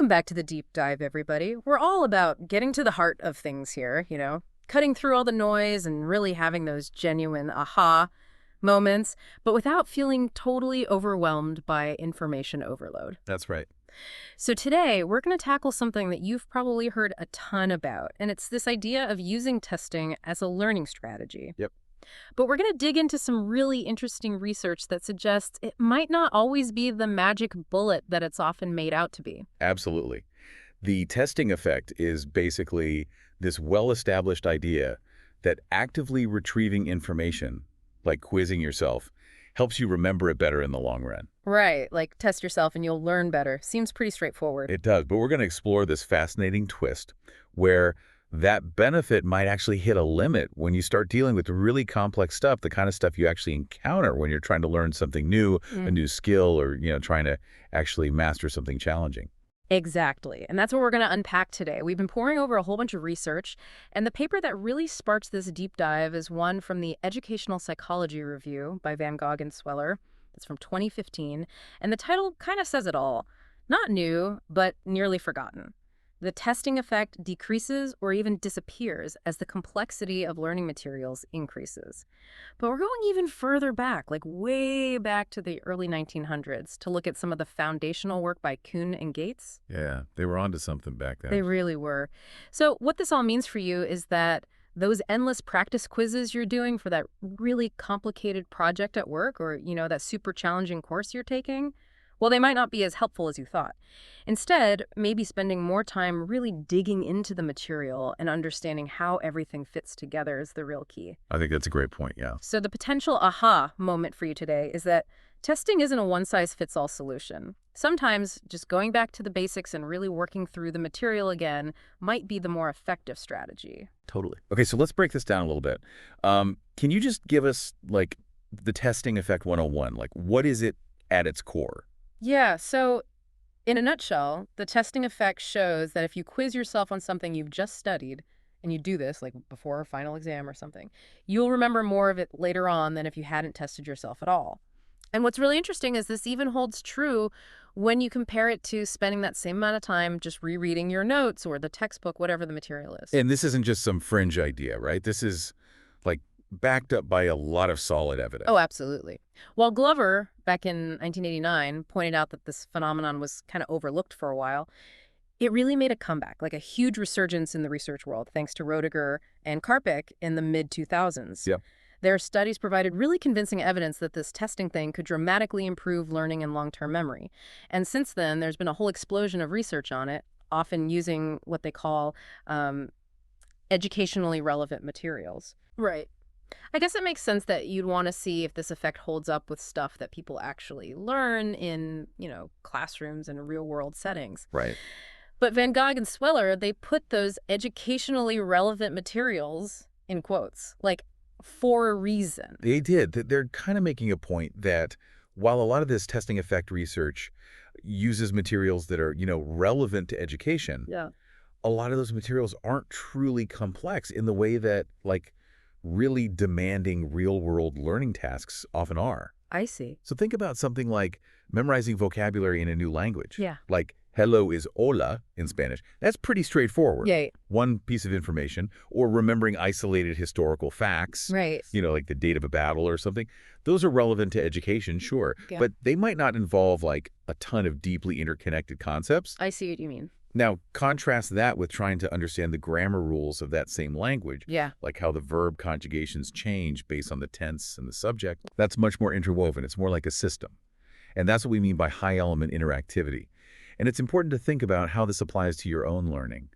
Welcome back to the deep dive, everybody. We're all about getting to the heart of things here, cutting through all the noise and really having those genuine aha moments, but without feeling totally overwhelmed by information overload. That's right. So today, we're going to tackle something that you've probably heard a ton about, and it's this idea of using testing as a learning strategy. Yep. But we're going to dig into some really interesting research that suggests it might not always be the magic bullet that it's often made out to be. Absolutely. The testing effect is basically this well-established idea that actively retrieving information, like quizzing yourself, helps you remember it better in the long run. Right, like test yourself and you'll learn better. Seems pretty straightforward. It does, but we're going to explore this fascinating twist where that benefit might actually hit a limit when you start dealing with really complex stuff, the kind of stuff you actually encounter when you're trying to learn something new, a new skill, or trying to actually master something challenging. Exactly. And that's what we're going to unpack today. We've been poring over a whole bunch of research, and the paper that really sparks this deep dive is one from the Educational Psychology Review by Van Gogh and Sweller. It's from 2015, and the title kind of says it all. Not new, but nearly forgotten. The testing effect decreases or even disappears as the complexity of learning materials increases. But we're going even further back, like way back to the early 1900s, to look at some of the foundational work by Kuhn and Gates. Yeah, they were onto something back then. They really were. So what this all means for you is that those endless practice quizzes you're doing for that really complicated project at work or, that super challenging course you're taking, well, they might not be as helpful as you thought. Instead, maybe spending more time really digging into the material and understanding how everything fits together is the real key. I think that's a great point, yeah. So the potential aha moment for you today is that testing isn't a one-size-fits-all solution. Sometimes just going back to the basics and really working through the material again might be the more effective strategy. Totally. Okay, so let's break this down a little bit. Can you just give us, the testing effect 101? What is it at its core? Yeah, so in a nutshell, the testing effect shows that if you quiz yourself on something you've just studied, and you do this like before a final exam or something, you'll remember more of it later on than if you hadn't tested yourself at all. And what's really interesting is this even holds true when you compare it to spending that same amount of time just rereading your notes or the textbook, whatever the material is. And this isn't just some fringe idea, right? This is, backed up by a lot of solid evidence. Oh, absolutely. While Glover, back in 1989, pointed out that this phenomenon was kind of overlooked for a while, it really made a comeback, like a huge resurgence in the research world, thanks to Roediger and Karpik in the mid-2000s. Yeah. Their studies provided really convincing evidence that this testing thing could dramatically improve learning and long-term memory. And since then, there's been a whole explosion of research on it, often using what they call educationally relevant materials. Right. I guess it makes sense that you'd want to see if this effect holds up with stuff that people actually learn in, classrooms and real-world settings. Right. But Van Gogh and Sweller, they put those educationally relevant materials in quotes, for a reason. They did. They're kind of making a point that while a lot of this testing effect research uses materials that are, relevant to education, Yeah. a lot of those materials aren't truly complex in the way that, really demanding real-world learning tasks often are. I see. So think about something like memorizing vocabulary in a new language. Yeah. Like hello is hola in Spanish. That's pretty straightforward. Yeah. One piece of information, or remembering isolated historical facts, Right. like the date of a battle or something. Those are relevant to education, sure, Yeah. but they might not involve a ton of deeply interconnected concepts. I see what you mean. Now, contrast that with trying to understand the grammar rules of that same language, Yeah. like how the verb conjugations change based on the tense and the subject. That's much more interwoven. It's more like a system. And that's what we mean by high-element interactivity. And it's important to think about how this applies to your own learning.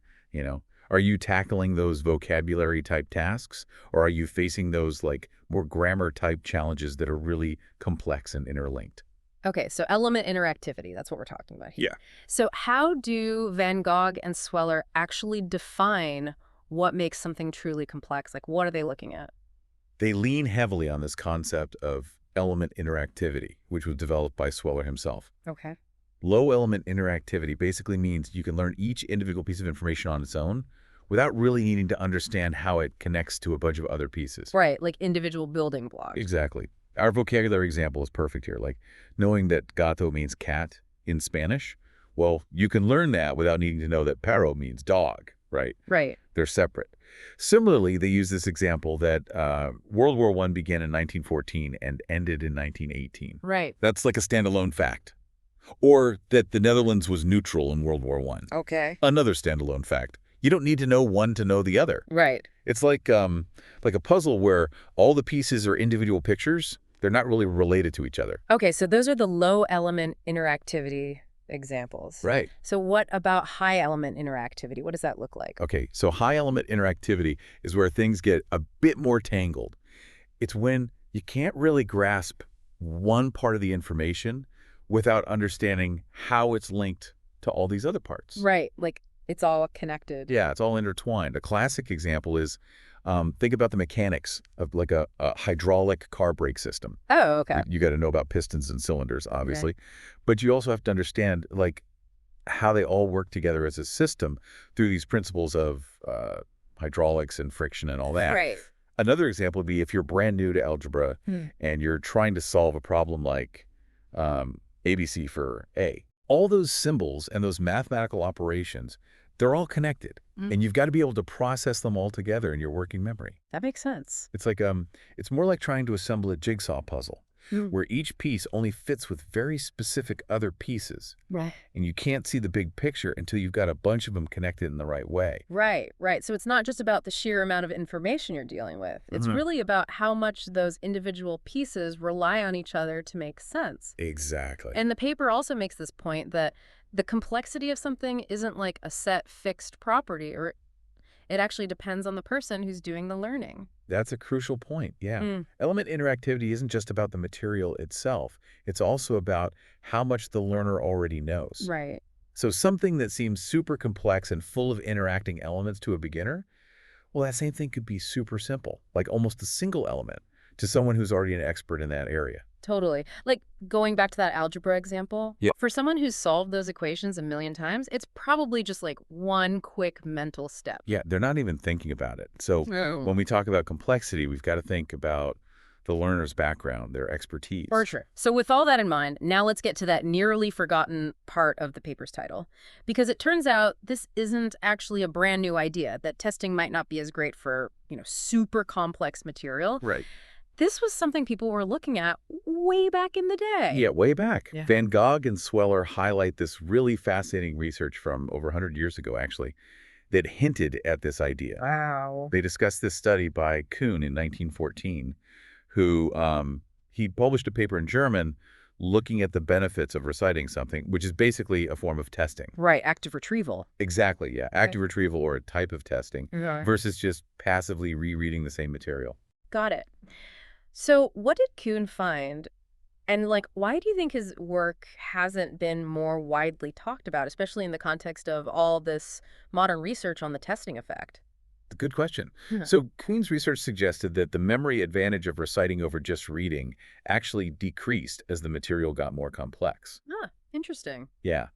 Are you tackling those vocabulary-type tasks, or are you facing those, more grammar-type challenges that are really complex and interlinked? Okay, so element interactivity, that's what we're talking about here. Yeah. So how do Van Gogh and Sweller actually define what makes something truly complex? What are they looking at? They lean heavily on this concept of element interactivity, which was developed by Sweller himself. Okay. Low element interactivity basically means you can learn each individual piece of information on its own without really needing to understand how it connects to a bunch of other pieces. Right, like individual building blocks. Exactly. Our vocabulary example is perfect here. Knowing that gato means cat in Spanish Well, you can learn that without needing to know that paro means dog, right? Right. They're separate. Similarly, they use this example that World War I began in 1914 and ended in 1918. Right. That's like a standalone fact. Or that the Netherlands was neutral in World War I. Okay. Another standalone fact. You don't need to know one to know the other. Right. It's like a puzzle where all the pieces are individual pictures. They're not really related to each other. Okay, so those are the low element interactivity examples. Right. So what about high element interactivity? What does that look like? Okay, so high element interactivity is where things get a bit more tangled. It's when you can't really grasp one part of the information without understanding how it's linked to all these other parts. Right, like it's all connected. Yeah, it's all intertwined. A classic example is think about the mechanics of like a hydraulic car brake system. Oh, okay. You got to know about pistons and cylinders, obviously. But you also have to understand like how they all work together as a system through these principles of hydraulics and friction and all that. Right. Another example would be if you're brand new to algebra and you're trying to solve a problem like ABC for A. All those symbols and those mathematical operations, they're all connected. And you've got to be able to process them all together in your working memory. That makes sense. It's like it's more like trying to assemble a jigsaw puzzle where each piece only fits with very specific other pieces. Right. And you can't see the big picture until you've got a bunch of them connected in the right way. Right, right. So it's not just about the sheer amount of information you're dealing with. It's really about how much those individual pieces rely on each other to make sense. Exactly. And the paper also makes this point that the complexity of something isn't like a set fixed property, or it actually depends on the person who's doing the learning. That's a crucial point, yeah. Element interactivity isn't just about the material itself. It's also about how much the learner already knows. Right. So something that seems super complex and full of interacting elements to a beginner, well, that same thing could be super simple, like almost a single element to someone who's already an expert in that area. Totally. Like going back to that algebra example, for someone who's solved those equations a million times, it's probably just like one quick mental step. Yeah, they're not even thinking about it. So when we talk about complexity, we've got to think about the learner's background, their expertise. For sure. So with all that in mind, now let's get to that nearly forgotten part of the paper's title. Because it turns out this isn't actually a brand new idea, that testing might not be as great for, super complex material. Right. This was something people were looking at way back in the day. Yeah, way back. Yeah. Van Gogh and Sweller highlight this really fascinating research from over 100 years ago, actually, that hinted at this idea. Wow. They discussed this study by Kuhn in 1914, who he published a paper in German looking at the benefits of reciting something, which is basically a form of testing. Right, active retrieval. Exactly, yeah. Active retrieval, or a type of testing, versus just passively rereading the same material. Got it. So what did Kuhn find? And why do you think his work hasn't been more widely talked about, especially in the context of all this modern research on the testing effect? Good question. So Kuhn's research suggested that the memory advantage of reciting over just reading actually decreased as the material got more complex. Ah, interesting. Yeah.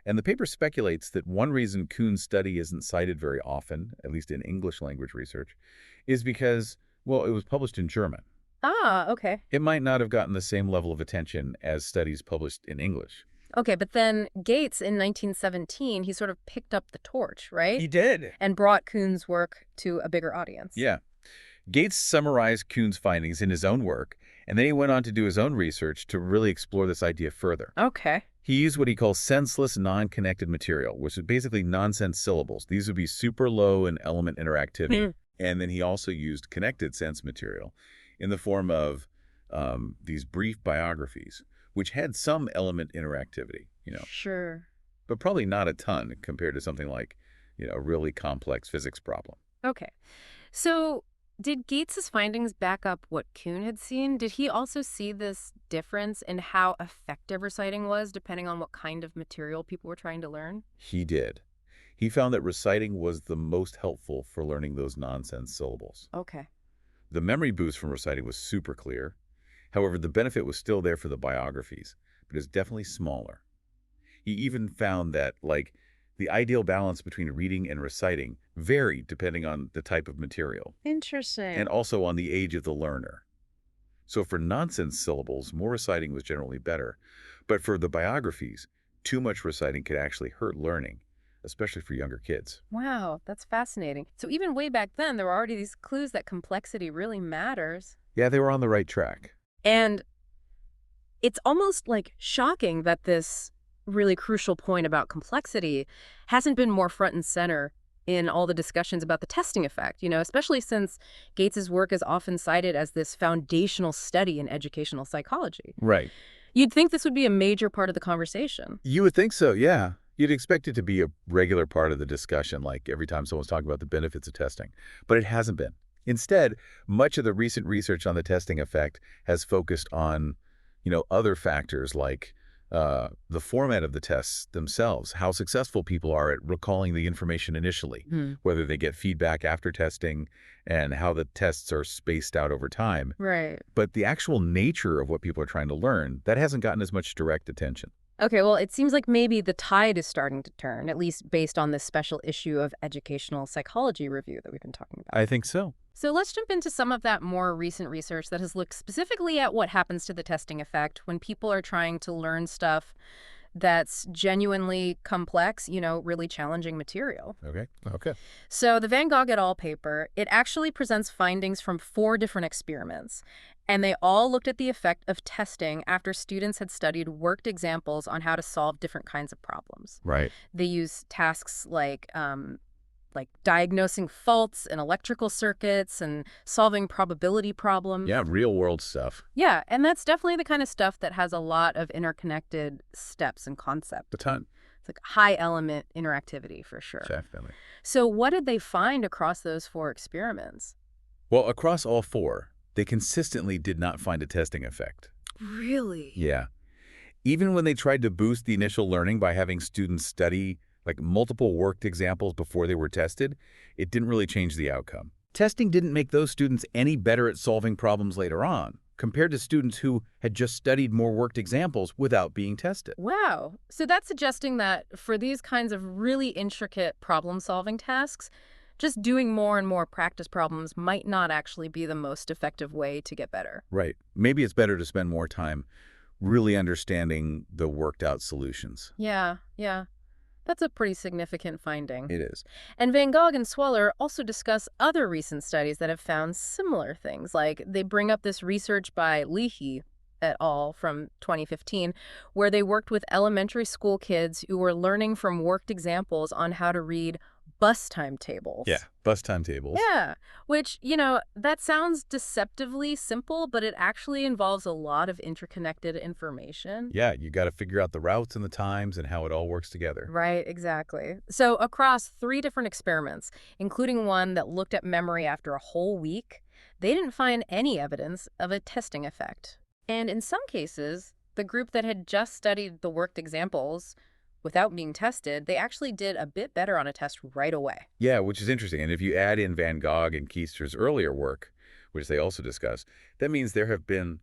And the paper speculates that one reason Kuhn's study isn't cited very often, at least in English language research, is because, well, it was published in German. Ah, okay. It might not have gotten the same level of attention as studies published in English. Okay, but then Gates in 1917, he sort of picked up the torch, right? He did. And brought Kuhn's work to a bigger audience. Yeah. Gates summarized Kuhn's findings in his own work, and then he went on to do his own research to really explore this idea further. Okay. He used what he calls senseless, non-connected material, which is basically nonsense syllables. These would be super low in element interactivity. And then he also used connected sense material in the form of these brief biographies, which had some element interactivity, Sure. but probably not a ton compared to something like, a really complex physics problem. Okay. So did Gates's findings back up what Kuhn had seen? Did he also see this difference in how effective reciting was depending on what kind of material people were trying to learn? He did. He found that reciting was the most helpful for learning those nonsense syllables. Okay. The memory boost from reciting was super clear. However, the benefit was still there for the biographies, but it's definitely smaller. He even found that, the ideal balance between reading and reciting varied depending on the type of material. Interesting. And also on the age of the learner. So for nonsense syllables, more reciting was generally better. But for the biographies, too much reciting could actually hurt learning, especially for younger kids. Wow, that's fascinating. So even way back then, there were already these clues that complexity really matters. Yeah, they were on the right track. And it's almost like shocking that this really crucial point about complexity hasn't been more front and center in all the discussions about the testing effect, especially since Gates's work is often cited as this foundational study in educational psychology. Right. You'd think this would be a major part of the conversation. You would think so, yeah. You'd expect it to be a regular part of the discussion, like every time someone's talking about the benefits of testing. But it hasn't been. Instead, much of the recent research on the testing effect has focused on, other factors like the format of the tests themselves, how successful people are at recalling the information initially, whether they get feedback after testing, and how the tests are spaced out over time. Right. But the actual nature of what people are trying to learn, that hasn't gotten as much direct attention. Okay, well, it seems like maybe the tide is starting to turn, at least based on this special issue of Educational Psychology Review that we've been talking about. I think so. So let's jump into some of that more recent research that has looked specifically at what happens to the testing effect when people are trying to learn stuff that's genuinely complex, really challenging material. Okay. So the Van Gogh et al. Paper, it actually presents findings from 4 different experiments. And they all looked at the effect of testing after students had studied worked examples on how to solve different kinds of problems. Right. They use tasks like diagnosing faults in electrical circuits and solving probability problems. Yeah, real world stuff. Yeah, and that's definitely the kind of stuff that has a lot of interconnected steps and concepts. A ton. It's like high element interactivity for sure. Definitely. So what did they find across those 4 experiments? Well, across all 4, they consistently did not find a testing effect. Really? Yeah. Even when they tried to boost the initial learning by having students study multiple worked examples before they were tested, it didn't really change the outcome. Testing didn't make those students any better at solving problems later on, compared to students who had just studied more worked examples without being tested. Wow. So that's suggesting that for these kinds of really intricate problem-solving tasks, just doing more and more practice problems might not actually be the most effective way to get better. Right. Maybe it's better to spend more time really understanding the worked-out solutions. Yeah. That's a pretty significant finding. It is. And Van Gogh and Sweller also discuss other recent studies that have found similar things. Like they bring up this research by Leahy et al. From 2015, where they worked with elementary school kids who were learning from worked examples on how to read bus timetables. Yeah, bus timetables. Yeah, which, that sounds deceptively simple, but it actually involves a lot of interconnected information. Yeah, you got to figure out the routes and the times and how it all works together. Right, exactly. So across 3 different experiments, including one that looked at memory after a whole week, they didn't find any evidence of a testing effect. And in some cases, the group that had just studied the worked examples without being tested, they actually did a bit better on a test right away. Yeah, which is interesting. And if you add in Van Gogh and Keister's earlier work, which they also discuss, that means there have been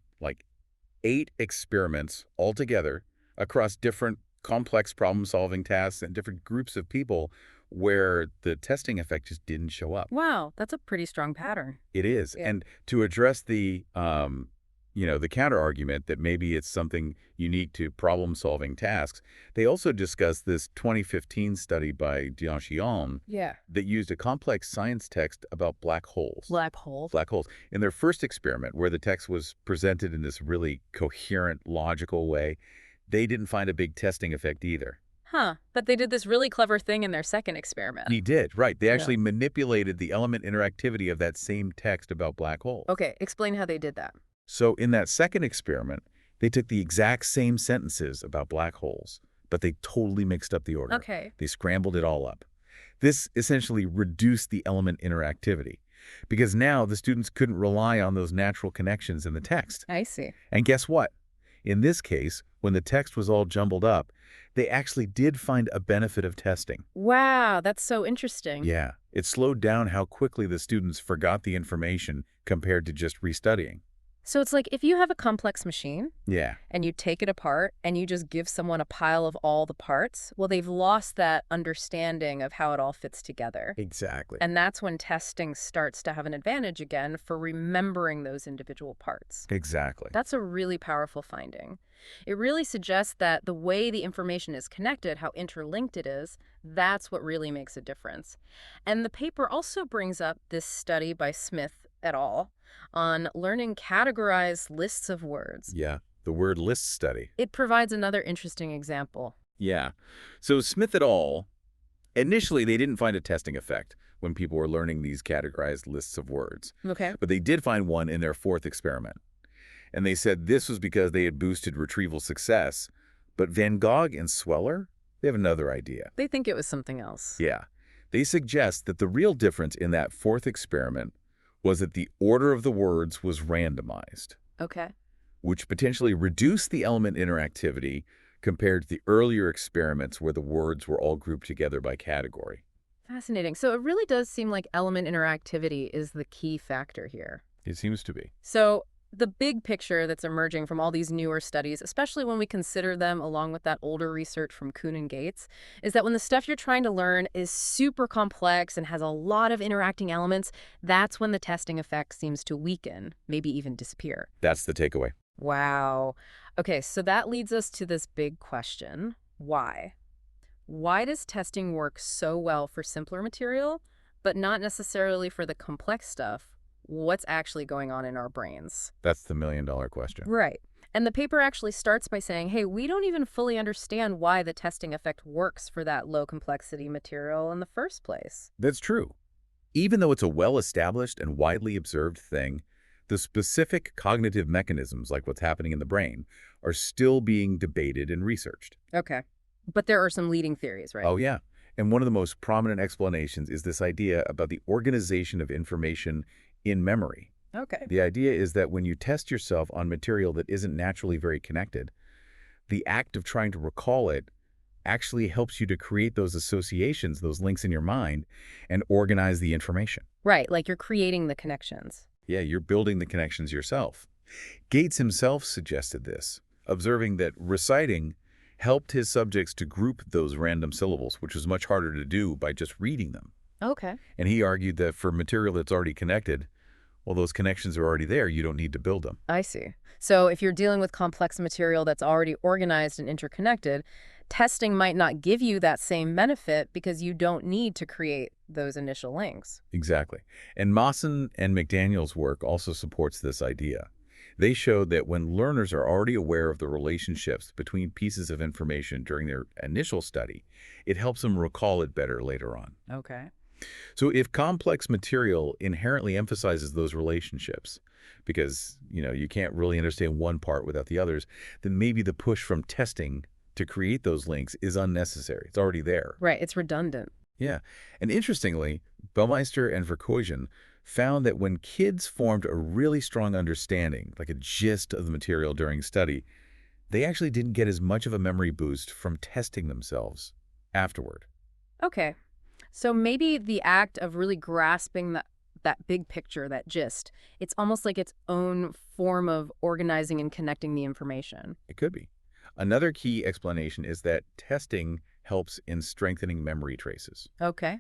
8 experiments altogether across different complex problem-solving tasks and different groups of people where the testing effect just didn't show up. Wow, that's a pretty strong pattern. It is. Yeah. And to address the counter-argument that maybe it's something unique to problem-solving tasks, they also discuss this 2015 study by Dianchian Yeah. that used a complex science text about black holes. Black hole. Black holes. In their first experiment, where the text was presented in this really coherent, logical way, they didn't find a big testing effect either. Huh. But they did this really clever thing in their second experiment. He did, right. They actually manipulated the element interactivity of that same text about black holes. Okay, explain how they did that. So in that second experiment, they took the exact same sentences about black holes, but they totally mixed up the order. Okay. They scrambled it all up. This essentially reduced the element interactivity because now the students couldn't rely on those natural connections in the text. I see. And guess what? In this case, when the text was all jumbled up, they actually did find a benefit of testing. Wow, that's so interesting. Yeah, it slowed down how quickly the students forgot the information compared to just restudying. So it's like if you have a complex machine Yeah, and you take it apart and you just give someone a pile of all the parts, well, they've lost that understanding of how it all fits together. exactly. And that's when testing starts to have an advantage again for remembering those individual parts. Exactly. That's a really powerful finding. It really suggests that the way the information is connected, how interlinked it is, that's what really makes a difference. And the paper also brings up this study by Smith et al. On learning categorized lists of words. Yeah, the word list study. It provides another interesting example. Yeah. So Smith et al., initially they didn't find a testing effect when people were learning these categorized lists of words, Okay. but they did find one in their fourth experiment. And they said this was because they had boosted retrieval success. But Van Gogh and Sweller, they have another idea. They think it was something else. Yeah. They suggest that the real difference in that fourth experiment was that the order of the words was randomized, Okay. which potentially reduced the element interactivity compared to the earlier experiments where the words were all grouped together by category. Fascinating. So it really does seem like element interactivity is the key factor here. It seems to be. So the big picture that's emerging from all these newer studies, especially when we consider them along with that older research from Kuhn and Gates, is that when the stuff you're trying to learn is super complex and has a lot of interacting elements, that's when the testing effect seems to weaken, maybe even disappear. That's the takeaway. Wow. Okay, so that leads us to this big question. Why? Why does testing work so well for simpler material, but not necessarily for the complex stuff? What's actually going on in our brains? That's the million-dollar question. Right. And the paper actually starts by saying, hey, we don't even fully understand why the testing effect works for that low complexity material in the first place. That's true. Even though it's a well-established and widely observed thing, the specific cognitive mechanisms, like what's happening in the brain, are still being debated and researched. Okay. But there are some leading theories, right? Oh, yeah. And one of the most prominent explanations is this idea about the organization of information in memory. Okay. The idea is that when you test yourself on material that isn't naturally very connected, the act of trying to recall it actually helps you to create those associations, those links in your mind, and organize the information. Right, like you're creating the connections. Yeah, you're building the connections yourself. Gates himself suggested this, observing that reciting helped his subjects to group those random syllables, which was much harder to do by just reading them. Okay. And he argued that for material that's already connected, well, those connections are already there. You don't need to build them. I see. So if you're dealing with complex material that's already organized and interconnected, testing might not give you that same benefit because you don't need to create those initial links. Exactly. And Mawson and McDaniel's work also supports this idea. They showed that when learners are already aware of the relationships between pieces of information during their initial study, it helps them recall it better later on. Okay. So if complex material inherently emphasizes those relationships, because, you can't really understand one part without the others, then maybe the push from testing to create those links is unnecessary. It's already there. Right, it's redundant. Yeah. And interestingly, Baumeister and Verkooyen found that when kids formed a really strong understanding, like a gist of the material during study, they actually didn't get as much of a memory boost from testing themselves afterward. Okay. So maybe the act of really grasping that big picture, that gist, it's almost like its own form of organizing and connecting the information. It could be. Another key explanation is that testing helps in strengthening memory traces. Okay.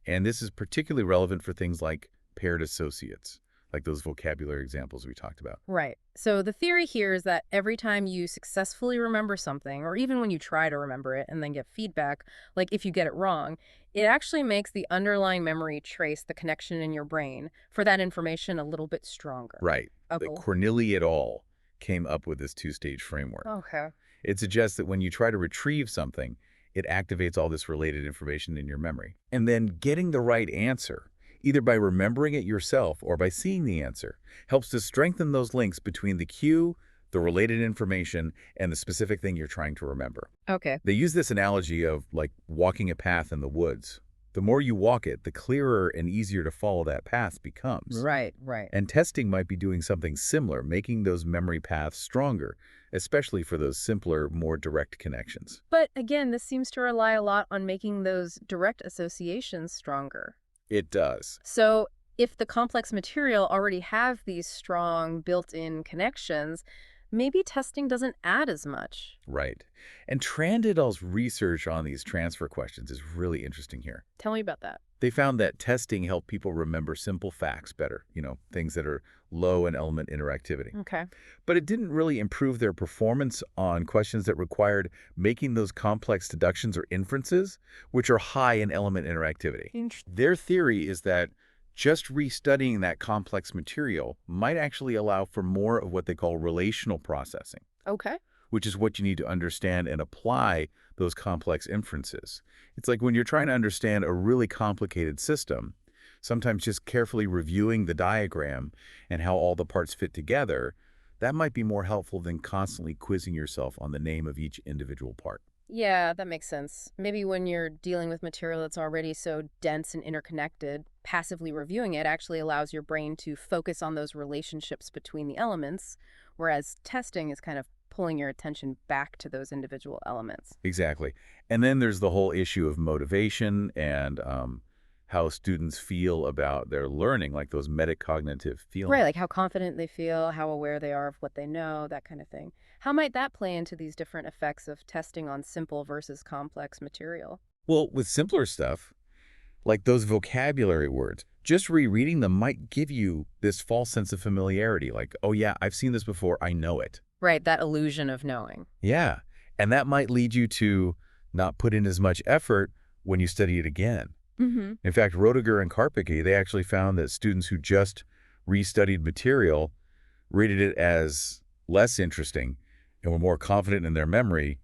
And this is particularly relevant for things like paired associates, like those vocabulary examples we talked about. Right. So the theory here is that every time you successfully remember something, or even when you try to remember it and then get feedback, like if you get it wrong, it actually makes the underlying memory trace, the connection in your brain, for that information a little bit stronger. Right. Okay. The Corneli et al. Came up with this two-stage framework. Okay. It suggests that when you try to retrieve something, it activates all this related information in your memory. And then getting the right answer, either by remembering it yourself or by seeing the answer, helps to strengthen those links between the cue, the related information, and the specific thing you're trying to remember. Okay. They use this analogy of like walking a path in the woods. The more you walk it, the clearer and easier to follow that path becomes. Right, right. And testing might be doing something similar, making those memory paths stronger, especially for those simpler, more direct connections. But again, this seems to rely a lot on making those direct associations stronger. It does. So if the complex material already have these strong built-in connections, maybe testing doesn't add as much. Right. And Trandidal's research on these transfer questions is really interesting here. Tell me about that. They found that testing helped people remember simple facts better, things that are low in element interactivity. Okay. But it didn't really improve their performance on questions that required making those complex deductions or inferences, which are high in element interactivity. Interesting. Their theory is that just restudying that complex material might actually allow for more of what they call relational processing, Okay. which is what you need to understand and apply those complex inferences. It's like when you're trying to understand a really complicated system, sometimes just carefully reviewing the diagram and how all the parts fit together, that might be more helpful than constantly quizzing yourself on the name of each individual part. Yeah, that makes sense. Maybe when you're dealing with material that's already so dense and interconnected, passively reviewing it actually allows your brain to focus on those relationships between the elements, whereas testing is kind of pulling your attention back to those individual elements. Exactly. And then there's the whole issue of motivation and how students feel about their learning, like those metacognitive Right, feelings. like how confident they feel, how aware they are of what they know, that kind of thing. How might that play into these different effects of testing on simple versus complex material? Well, with simpler stuff, like those vocabulary words, just rereading them might give you this false sense of familiarity, like, oh yeah, I've seen this before, I know it. Right, that illusion of knowing. Yeah, and that might lead you to not put in as much effort when you study it again. Mm-hmm. In fact, Roediger and Karpicke, they actually found that students who just restudied material rated it as less interesting and were more confident in their memory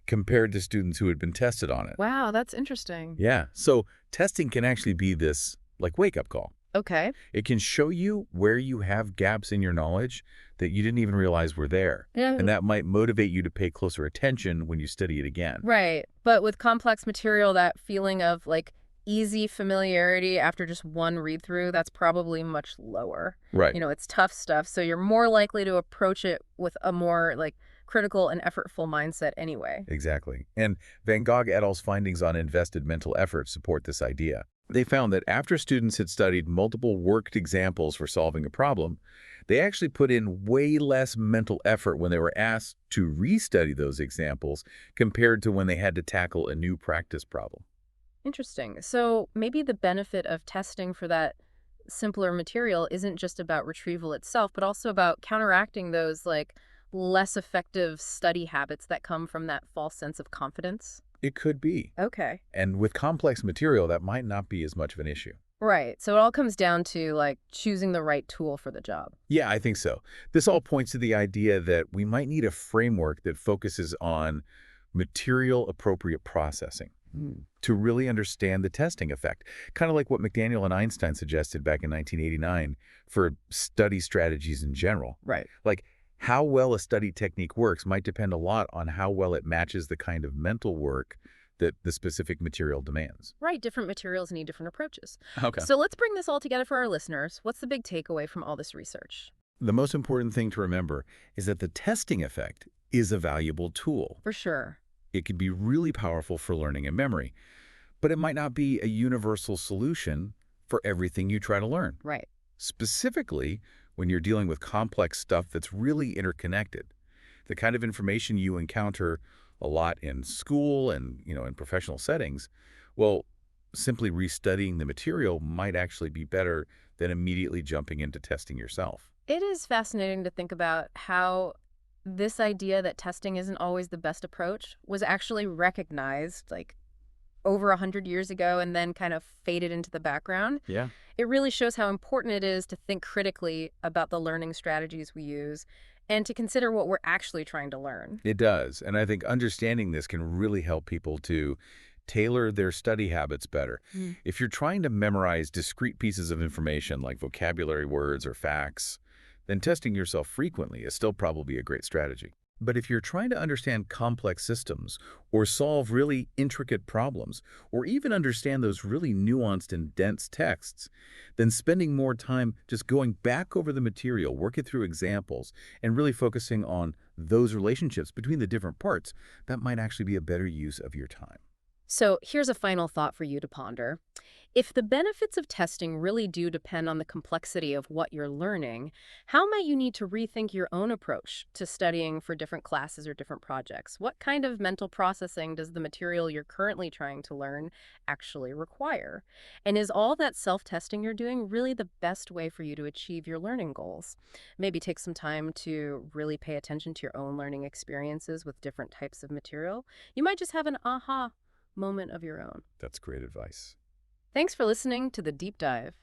compared to students who had been tested on it. Wow, that's interesting. Yeah, so testing can actually be this, like, wake-up call. Okay. It can show you where you have gaps in your knowledge that you didn't even realize were there. Yeah. And that might motivate you to pay closer attention when you study it again. Right. But with complex material, that feeling of like easy familiarity after just one read through, that's probably much lower. Right. It's tough stuff. So you're more likely to approach it with a more like critical and effortful mindset anyway. Exactly. And Van Gogh et al.'s findings on invested mental effort support this idea. They found that after students had studied multiple worked examples for solving a problem, they actually put in way less mental effort when they were asked to restudy those examples compared to when they had to tackle a new practice problem. Interesting. So maybe the benefit of testing for that simpler material isn't just about retrieval itself, but also about counteracting those like less effective study habits that come from that false sense of confidence. It could be. Okay. And with complex material, that might not be as much of an issue. Right. So it all comes down to like choosing the right tool for the job. Yeah, I think so. This all points to the idea that we might need a framework that focuses on material appropriate processing to really understand the testing effect. Kind of like what McDaniel and Einstein suggested back in 1989 for study strategies in general. Right. Like how well a study technique works might depend a lot on how well it matches the kind of mental work that the specific material demands. Right. Different materials need different approaches. Okay. So let's bring this all together for our listeners. What's the big takeaway from all this research? The most important thing to remember is that the testing effect is a valuable tool. For sure. It can be really powerful for learning and memory, but it might not be a universal solution for everything you try to learn. Right. Specifically, when you're dealing with complex stuff that's really interconnected. The kind of information you encounter a lot in school and, in professional settings, well, simply restudying the material might actually be better than immediately jumping into testing yourself. It is fascinating to think about how this idea that testing isn't always the best approach was actually recognized like over 100 years ago and then kind of faded into the background. Yeah. It really shows how important it is to think critically about the learning strategies we use and to consider what we're actually trying to learn. It does. And I think understanding this can really help people to tailor their study habits better. If you're trying to memorize discrete pieces of information like vocabulary words or facts, then testing yourself frequently is still probably a great strategy. But if you're trying to understand complex systems or solve really intricate problems or even understand those really nuanced and dense texts, then spending more time just going back over the material, working through examples, and really focusing on those relationships between the different parts, that might actually be a better use of your time. So here's a final thought for you to ponder. If the benefits of testing really do depend on the complexity of what you're learning, how might you need to rethink your own approach to studying for different classes or different projects? What kind of mental processing does the material you're currently trying to learn actually require? And is all that self-testing you're doing really the best way for you to achieve your learning goals? Maybe take some time to really pay attention to your own learning experiences with different types of material. You might just have an aha moment of your own. That's great advice. Thanks for listening to The Deep Dive.